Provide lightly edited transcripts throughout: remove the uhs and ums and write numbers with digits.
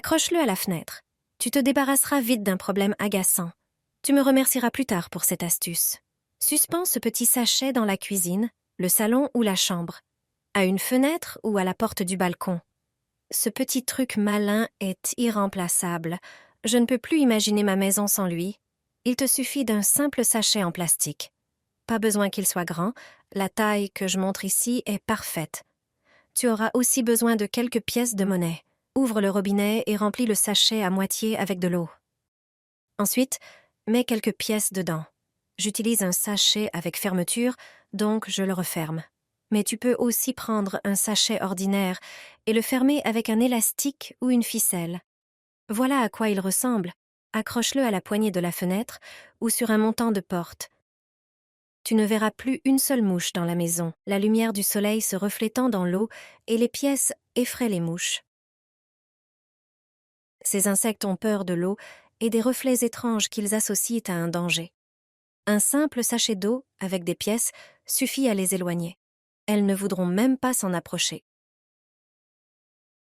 Accroche-le à la fenêtre. Tu te débarrasseras vite d'un problème agaçant. Tu me remercieras plus tard pour cette astuce. Suspends ce petit sachet dans la cuisine, le salon ou la chambre, à une fenêtre ou à la porte du balcon. Ce petit truc malin est irremplaçable. Je ne peux plus imaginer ma maison sans lui. Il te suffit d'un simple sachet en plastique. Pas besoin qu'il soit grand, la taille que je montre ici est parfaite. Tu auras aussi besoin de quelques pièces de monnaie. Ouvre le robinet et remplis le sachet à moitié avec de l'eau. Ensuite, mets quelques pièces dedans. J'utilise un sachet avec fermeture, donc je le referme. Mais tu peux aussi prendre un sachet ordinaire et le fermer avec un élastique ou une ficelle. Voilà à quoi il ressemble. Accroche-le à la poignée de la fenêtre ou sur un montant de porte. Tu ne verras plus une seule mouche dans la maison, la lumière du soleil se reflétant dans l'eau et les pièces effraient les mouches. Ces insectes ont peur de l'eau et des reflets étranges qu'ils associent à un danger. Un simple sachet d'eau, avec des pièces, suffit à les éloigner. Elles ne voudront même pas s'en approcher.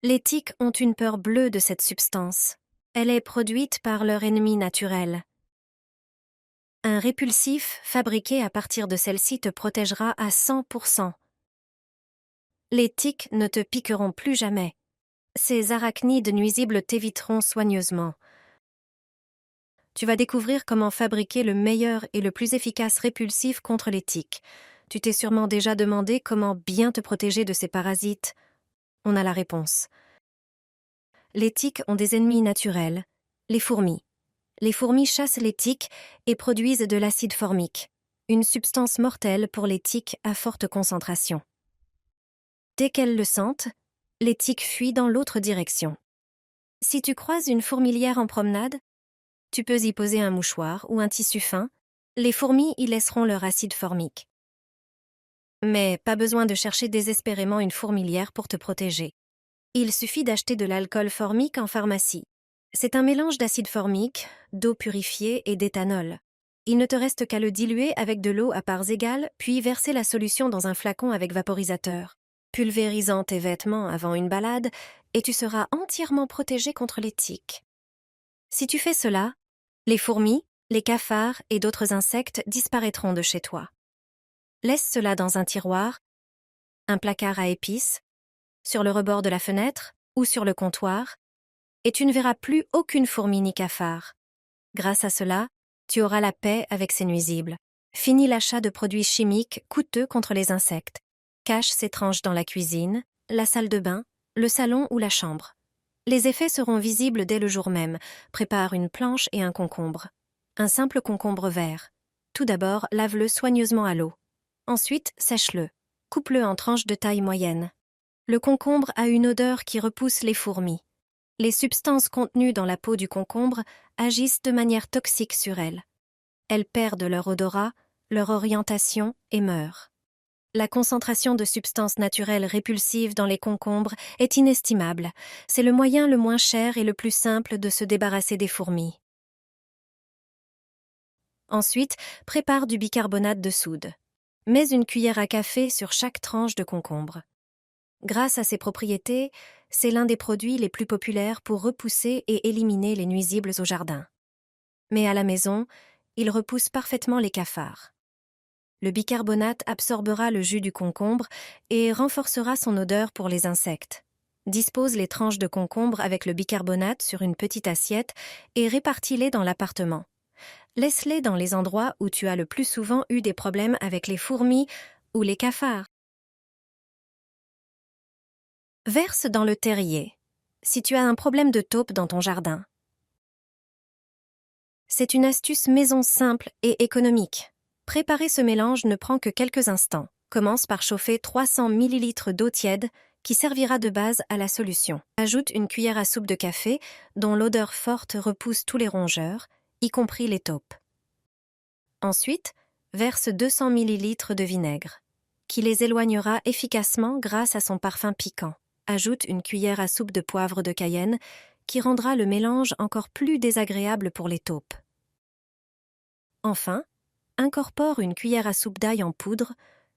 Les tiques ont une peur bleue de cette substance. Elle est produite par leur ennemi naturel. Un répulsif fabriqué à partir de celle-ci te protégera à 100%. Les tiques ne te piqueront plus jamais. Ces arachnides nuisibles t'éviteront soigneusement. Tu vas découvrir comment fabriquer le meilleur et le plus efficace répulsif contre les tiques. Tu t'es sûrement déjà demandé comment bien te protéger de ces parasites. On a la réponse. Les tiques ont des ennemis naturels, les fourmis. Les fourmis chassent les tiques et produisent de l'acide formique, une substance mortelle pour les tiques à forte concentration. Dès qu'elles le sentent, les tiques fuient dans l'autre direction. Si tu croises une fourmilière en promenade, tu peux y poser un mouchoir ou un tissu fin. Les fourmis y laisseront leur acide formique. Mais pas besoin de chercher désespérément une fourmilière pour te protéger. Il suffit d'acheter de l'alcool formique en pharmacie. C'est un mélange d'acide formique, d'eau purifiée et d'éthanol. Il ne te reste qu'à le diluer avec de l'eau à parts égales, puis verser la solution dans un flacon avec vaporisateur. Pulvérisant tes vêtements avant une balade, et tu seras entièrement protégé contre les tiques. Si tu fais cela, les fourmis, les cafards et d'autres insectes disparaîtront de chez toi. Laisse cela dans un tiroir, un placard à épices, sur le rebord de la fenêtre ou sur le comptoir, et tu ne verras plus aucune fourmi ni cafard. Grâce à cela, tu auras la paix avec ces nuisibles. Finis l'achat de produits chimiques coûteux contre les insectes. Cache ces tranches dans la cuisine, la salle de bain, le salon ou la chambre. Les effets seront visibles dès le jour même. Prépare une planche et un concombre. Un simple concombre vert. Tout d'abord, lave-le soigneusement à l'eau. Ensuite, sèche-le. Coupe-le en tranches de taille moyenne. Le concombre a une odeur qui repousse les fourmis. Les substances contenues dans la peau du concombre agissent de manière toxique sur elles. Elles perdent leur odorat, leur orientation et meurent. La concentration de substances naturelles répulsives dans les concombres est inestimable. C'est le moyen le moins cher et le plus simple de se débarrasser des fourmis. Ensuite, prépare du bicarbonate de soude. Mets une cuillère à café sur chaque tranche de concombre. Grâce à ses propriétés, c'est l'un des produits les plus populaires pour repousser et éliminer les nuisibles au jardin. Mais à la maison, il repousse parfaitement les cafards. Le bicarbonate absorbera le jus du concombre et renforcera son odeur pour les insectes. Dispose les tranches de concombre avec le bicarbonate sur une petite assiette et répartis-les dans l'appartement. Laisse-les dans les endroits où tu as le plus souvent eu des problèmes avec les fourmis ou les cafards. Verse dans le terrier, si tu as un problème de taupe dans ton jardin. C'est une astuce maison simple et économique. Préparer ce mélange ne prend que quelques instants. Commence par chauffer 300 ml d'eau tiède qui servira de base à la solution. Ajoute une cuillère à soupe de café dont l'odeur forte repousse tous les rongeurs, y compris les taupes. Ensuite, verse 200 ml de vinaigre, qui les éloignera efficacement grâce à son parfum piquant. Ajoute une cuillère à soupe de poivre de Cayenne qui rendra le mélange encore plus désagréable pour les taupes. Enfin, incorpore une cuillère à soupe d'ail en poudre,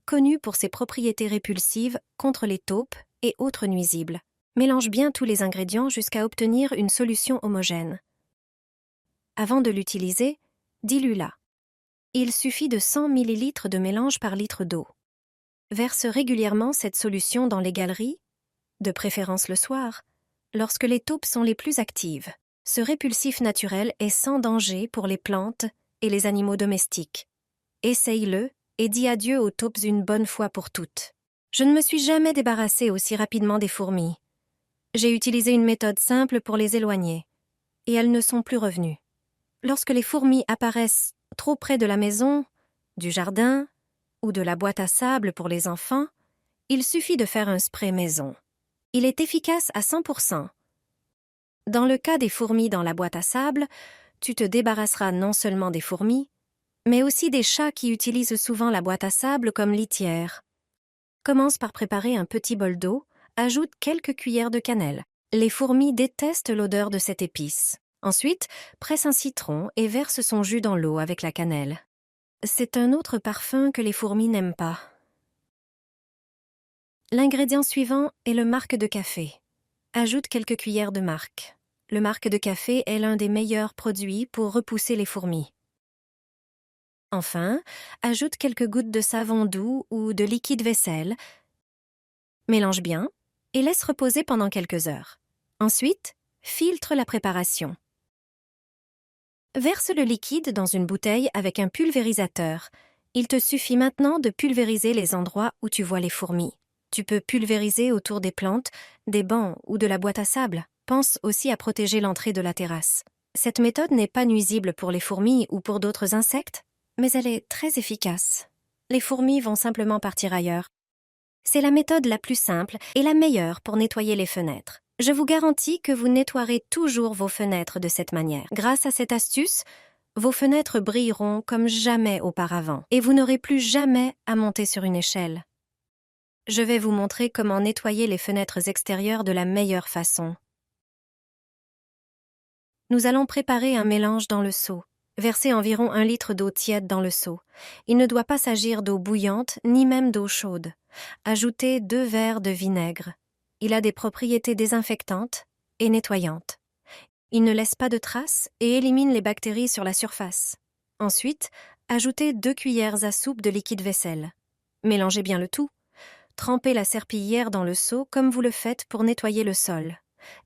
connue pour ses propriétés répulsives contre les taupes et autres nuisibles. Mélange bien tous les ingrédients jusqu'à obtenir une solution homogène. Avant de l'utiliser, dilue-la. Il suffit de 100 ml de mélange par litre d'eau. Verse régulièrement cette solution dans les galeries, de préférence le soir, lorsque les taupes sont les plus actives. Ce répulsif naturel est sans danger pour les plantes et les animaux domestiques. Essaye-le et dis adieu aux taupes une bonne fois pour toutes. Je ne me suis jamais débarrassée aussi rapidement des fourmis. J'ai utilisé une méthode simple pour les éloigner, et elles ne sont plus revenues. Lorsque les fourmis apparaissent trop près de la maison, du jardin ou de la boîte à sable pour les enfants, il suffit de faire un spray maison. Il est efficace à 100%. Dans le cas des fourmis dans la boîte à sable, tu te débarrasseras non seulement des fourmis, mais aussi des chats qui utilisent souvent la boîte à sable comme litière. Commence par préparer un petit bol d'eau, ajoute quelques cuillères de cannelle. Les fourmis détestent l'odeur de cette épice. Ensuite, presse un citron et verse son jus dans l'eau avec la cannelle. C'est un autre parfum que les fourmis n'aiment pas. L'ingrédient suivant est le marc de café. Ajoute quelques cuillères de marc. Le marc de café est l'un des meilleurs produits pour repousser les fourmis. Enfin, ajoute quelques gouttes de savon doux ou de liquide vaisselle. Mélange bien et laisse reposer pendant quelques heures. Ensuite, filtre la préparation. Verse le liquide dans une bouteille avec un pulvérisateur. Il te suffit maintenant de pulvériser les endroits où tu vois les fourmis. Tu peux pulvériser autour des plantes, des bancs ou de la boîte à sable. Pense aussi à protéger l'entrée de la terrasse. Cette méthode n'est pas nuisible pour les fourmis ou pour d'autres insectes, mais elle est très efficace. Les fourmis vont simplement partir ailleurs. C'est la méthode la plus simple et la meilleure pour nettoyer les fenêtres. Je vous garantis que vous nettoierez toujours vos fenêtres de cette manière. Grâce à cette astuce, vos fenêtres brilleront comme jamais auparavant et vous n'aurez plus jamais à monter sur une échelle. Je vais vous montrer comment nettoyer les fenêtres extérieures de la meilleure façon. Nous allons préparer un mélange dans le seau. Versez environ 1 litre d'eau tiède dans le seau. Il ne doit pas s'agir d'eau bouillante ni même d'eau chaude. Ajoutez 2 verres de vinaigre. Il a des propriétés désinfectantes et nettoyantes. Il ne laisse pas de traces et élimine les bactéries sur la surface. Ensuite, ajoutez 2 cuillères à soupe de liquide vaisselle. Mélangez bien le tout. Trempez la serpillière dans le seau comme vous le faites pour nettoyer le sol.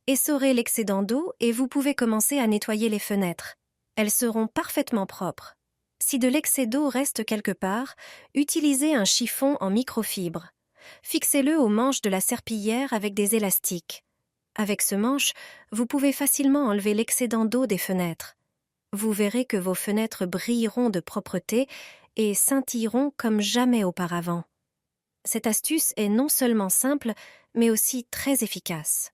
Essorez l'excédent d'eau et vous pouvez commencer à nettoyer les fenêtres. Elles seront parfaitement propres. Si de l'excès d'eau reste quelque part, utilisez un chiffon en microfibre. Fixez-le au manche de la serpillière avec des élastiques. Avec ce manche, vous pouvez facilement enlever l'excédent d'eau des fenêtres. Vous verrez que vos fenêtres brilleront de propreté et scintilleront comme jamais auparavant. Cette astuce est non seulement simple, mais aussi très efficace.